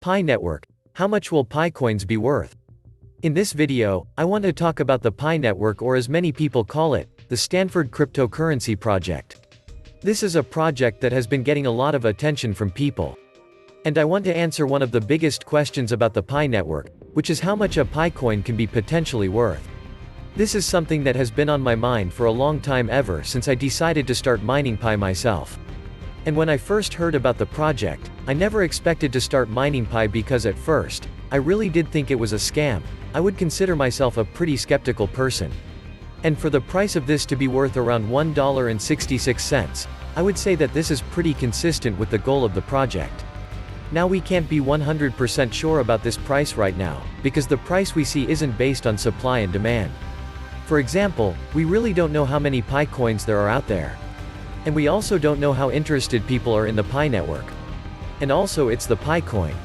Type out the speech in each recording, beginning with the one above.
Pi network. How much will Pi coins be worth? In this video, I want to talk about the Pi network, or as many people call it, the Stanford cryptocurrency project. This is a project that has been getting a lot of attention from people. And I want to answer one of the biggest questions about the Pi network, which is how much a Pi coin can be potentially worth. This is something that has been on my mind for a long time, ever since I decided to start mining Pi myself. And when I first heard about the project, I never expected to start mining Pi because at first, I really did think it was a scam. I would consider myself a pretty skeptical person. And for the price of this to be worth around $1.66, I would say that this is pretty consistent with the goal of the project. Now we can't be 100% sure about this price right now, because the price we see isn't based on supply and demand. For example, we really don't know how many Pi coins there are out there. And we also don't know how interested people are in the Pi network. And also it's the Pi coin.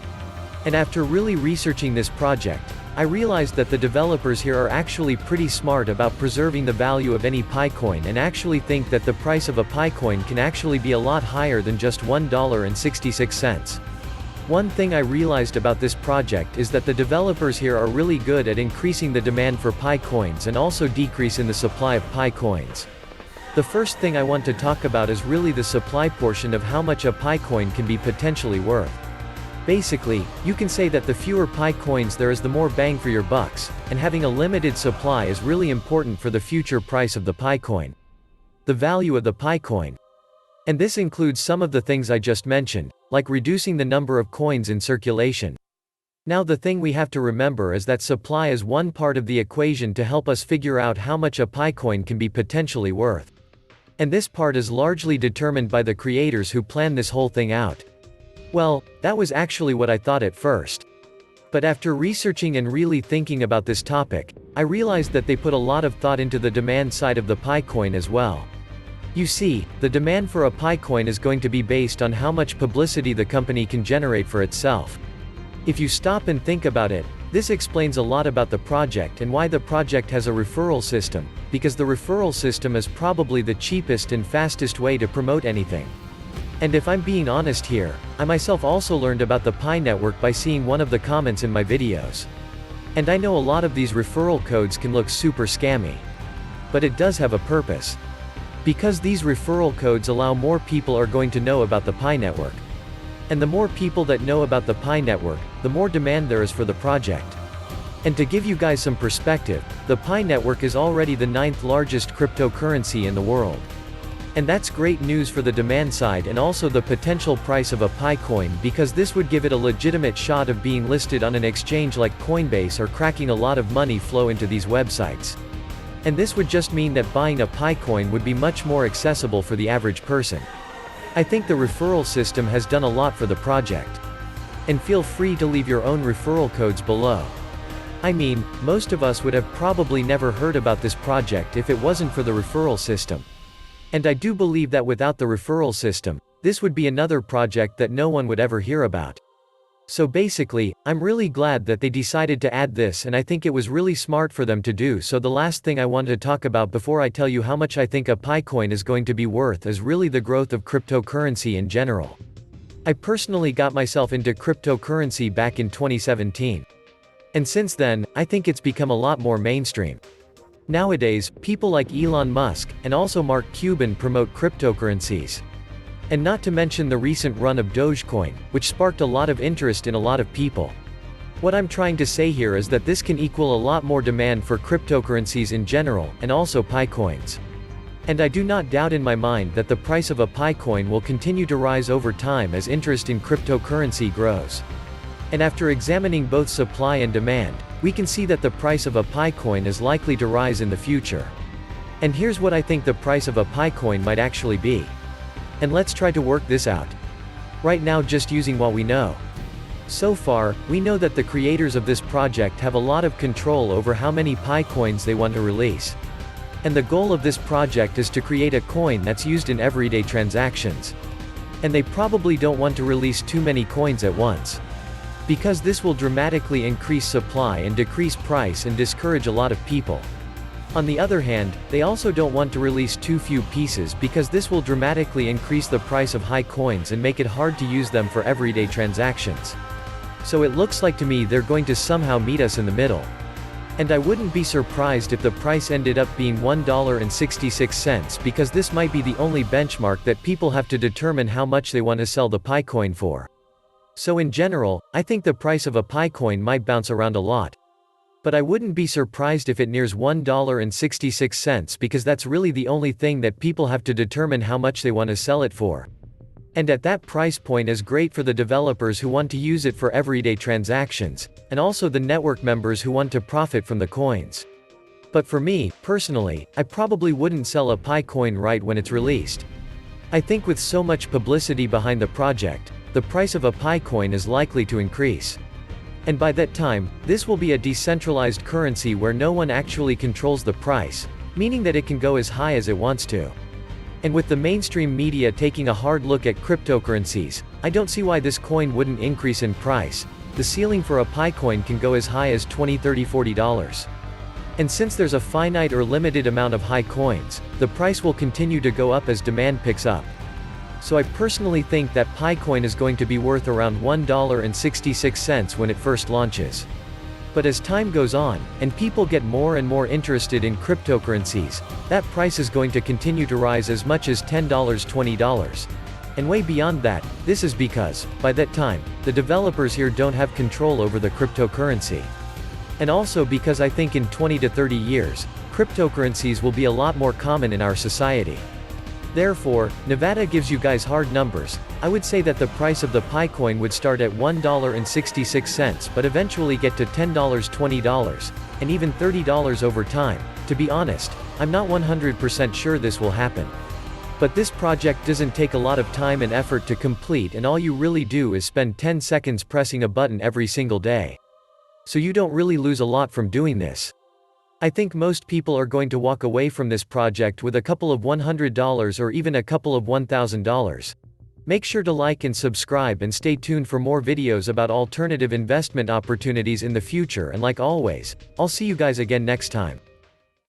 And after really researching this project, I realized that the developers here are actually pretty smart about preserving the value of any Pi coin, and actually think that the price of a Pi coin can actually be a lot higher than just $1.66. One thing I realized about this project is that the developers here are really good at increasing the demand for Pi coins and also decrease in the supply of Pi coins. The first thing I want to talk about is really the supply portion of how much a Pi coin can be potentially worth. Basically, you can say that the fewer Pi coins there is, the more bang for your bucks, and having a limited supply is really important for the future price of the Pi coin. The value of the Pi coin. And this includes some of the things I just mentioned, like reducing the number of coins in circulation. Now the thing we have to remember is that supply is one part of the equation to help us figure out how much a Pi coin can be potentially worth. And this part is largely determined by the creators who planned this whole thing out. Well, that was actually what I thought at first. But after researching and really thinking about this topic, I realized that they put a lot of thought into the demand side of the Pi coin as well. You see, the demand for a Pi coin is going to be based on how much publicity the company can generate for itself. If you stop and think about it, this explains a lot about the project and why the project has a referral system, because the referral system is probably the cheapest and fastest way to promote anything. And if I'm being honest here, I myself also learned about the Pi network by seeing one of the comments in my videos. And I know a lot of these referral codes can look super scammy. But it does have a purpose. Because these referral codes allow more people are going to know about the Pi network. And the more people that know about the Pi network, the more demand there is for the project. And to give you guys some perspective, the Pi network is already the 9th largest cryptocurrency in the world. And that's great news for the demand side and also the potential price of a Pi coin, because this would give it a legitimate shot of being listed on an exchange like Coinbase or cracking a lot of money flow into these websites. And this would just mean that buying a Pi coin would be much more accessible for the average person. I think the referral system has done a lot for the project. And feel free to leave your own referral codes below. I mean, most of us would have probably never heard about this project if it wasn't for the referral system. And I do believe that without the referral system, this would be another project that no one would ever hear about. So basically, I'm really glad that they decided to add this, and I think it was really smart for them to do so. The last thing I want to talk about before I tell you how much I think a Pi coin is going to be worth is really the growth of cryptocurrency in general. I personally got myself into cryptocurrency back in 2017. And since then, I think it's become a lot more mainstream. Nowadays, people like Elon Musk, and also Mark Cuban promote cryptocurrencies. And not to mention the recent run of Dogecoin, which sparked a lot of interest in a lot of people. What I'm trying to say here is that this can equal a lot more demand for cryptocurrencies in general, and also Pi coins. And I do not doubt in my mind that the price of a Pi coin will continue to rise over time as interest in cryptocurrency grows. And after examining both supply and demand, we can see that the price of a Pi coin is likely to rise in the future. And here's what I think the price of a Pi coin might actually be. And let's try to work this out. Right now, just using what we know. So far, we know that the creators of this project have a lot of control over how many Pi coins they want to release. And the goal of this project is to create a coin that's used in everyday transactions. And they probably don't want to release too many coins at once. Because this will dramatically increase supply and decrease price and discourage a lot of people. On the other hand, they also don't want to release too few pieces because this will dramatically increase the price of high coins and make it hard to use them for everyday transactions. So it looks like to me they're going to somehow meet us in the middle. And I wouldn't be surprised if the price ended up being $1.66 because this might be the only benchmark that people have to determine how much they want to sell the Pi coin for. So in general, I think the price of a Pi coin might bounce around a lot. But I wouldn't be surprised if it nears $1.66 because that's really the only thing that people have to determine how much they want to sell it for. And at that price point is great for the developers who want to use it for everyday transactions, and also the network members who want to profit from the coins. But for me, personally, I probably wouldn't sell a Pi coin right when it's released. I think with so much publicity behind the project, the price of a Pi coin is likely to increase. And by that time, this will be a decentralized currency where no one actually controls the price, meaning that it can go as high as it wants to. And with the mainstream media taking a hard look at cryptocurrencies, I don't see why this coin wouldn't increase in price. The ceiling for a Pi coin can go as high as $20, $30, $40. And since there's a finite or limited amount of high coins, the price will continue to go up as demand picks up. So I personally think that Pi coin is going to be worth around $1.66 when it first launches. But as time goes on, and people get more and more interested in cryptocurrencies, that price is going to continue to rise as much as $10, $20. And way beyond that, this is because, by that time, the developers here don't have control over the cryptocurrency. And also because I think in 20 to 30 years, cryptocurrencies will be a lot more common in our society. Therefore, Nevada gives you guys hard numbers. I would say that the price of the Pi coin would start at $1.66 but eventually get to $10, $20, and even $30 over time. To be honest, I'm not 100% sure this will happen. But this project doesn't take a lot of time and effort to complete, and all you really do is spend 10 seconds pressing a button every single day. So you don't really lose a lot from doing this. I think most people are going to walk away from this project with a couple of $100 or even a couple of $1,000. Make sure to like and subscribe and stay tuned for more videos about alternative investment opportunities in the future, and like always, I'll see you guys again next time.